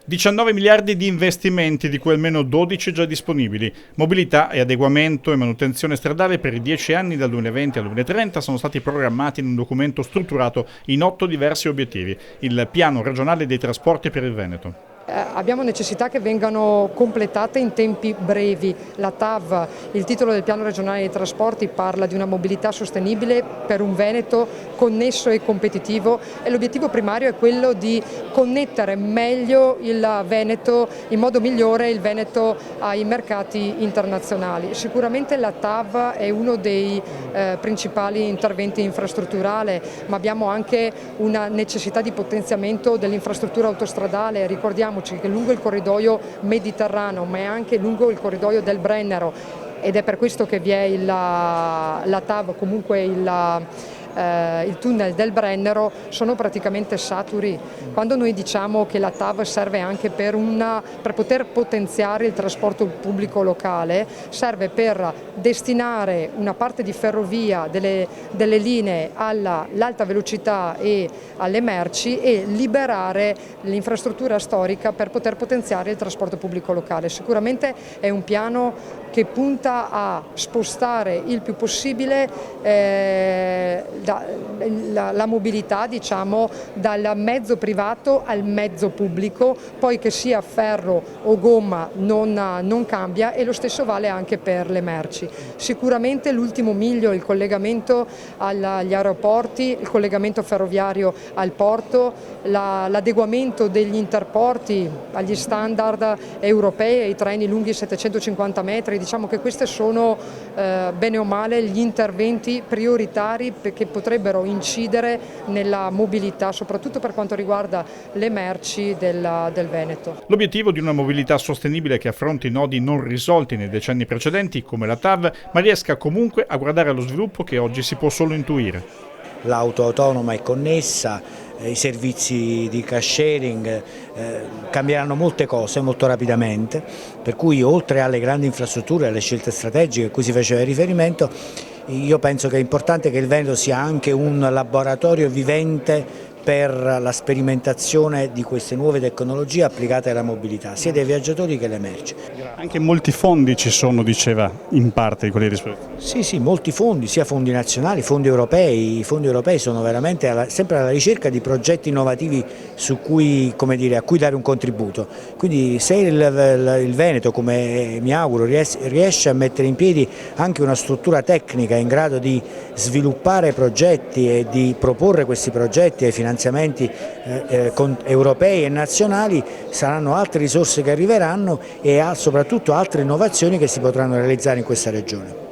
19 miliardi di investimenti, di cui almeno 12 già disponibili. Mobilità e adeguamento e manutenzione stradale per i 10 anni dal 2020 al 2030 sono stati programmati in un documento strutturato in 8 diversi obiettivi, il Piano regionale dei trasporti per il Veneto. Abbiamo necessità che vengano completate in tempi brevi. La TAV, il titolo del Piano regionale dei trasporti, parla di una mobilità sostenibile per un Veneto connesso e competitivo e l'obiettivo primario è quello di connettere meglio il Veneto, in modo migliore il Veneto ai mercati internazionali. Sicuramente la TAV è uno dei principali interventi infrastrutturali, ma abbiamo anche una necessità di potenziamento dell'infrastruttura autostradale. Ricordiamoci che lungo il corridoio mediterraneo, ma anche lungo il corridoio del Brennero, ed è per questo che vi è la TAV, comunque il tunnel del Brennero, sono praticamente saturi. Quando noi diciamo che la TAV serve anche per poter potenziare il trasporto pubblico locale, serve per destinare una parte di ferrovia delle linee all'alta velocità e alle merci e liberare l'infrastruttura storica per poter potenziare il trasporto pubblico locale. Sicuramente è un piano che punta a spostare il più possibile la mobilità, diciamo, dal mezzo privato al mezzo pubblico, poi che sia ferro o gomma non cambia, e lo stesso vale anche per le merci. Sicuramente l'ultimo miglio, il collegamento agli aeroporti, il collegamento ferroviario al porto, l'adeguamento degli interporti agli standard europei, ai treni lunghi 750 metri, diciamo che questi sono bene o male gli interventi prioritari che potrebbero incidere nella mobilità, soprattutto per quanto riguarda le merci del Veneto. L'obiettivo di una mobilità sostenibile che affronti nodi non risolti nei decenni precedenti, come la TAV, ma riesca comunque a guardare allo sviluppo che oggi si può solo intuire. L'auto autonoma è connessa, i servizi di car sharing cambieranno molte cose molto rapidamente, per cui oltre alle grandi infrastrutture, alle scelte strategiche a cui si faceva riferimento, io penso che è importante che il Veneto sia anche un laboratorio vivente per la sperimentazione di queste nuove tecnologie applicate alla mobilità, sia dei viaggiatori che alle merci. Anche molti fondi ci sono, diceva, in parte di quelli disponibili. Sì, molti fondi, sia fondi nazionali, fondi europei. I fondi europei sono veramente sempre alla ricerca di progetti innovativi su cui, a cui dare un contributo. Quindi se il Veneto, come mi auguro, riesce a mettere in piedi anche una struttura tecnica in grado di sviluppare progetti e di proporre questi progetti ai finanziamenti europei e nazionali, saranno altre risorse che arriveranno e soprattutto altre innovazioni che si potranno realizzare in questa regione.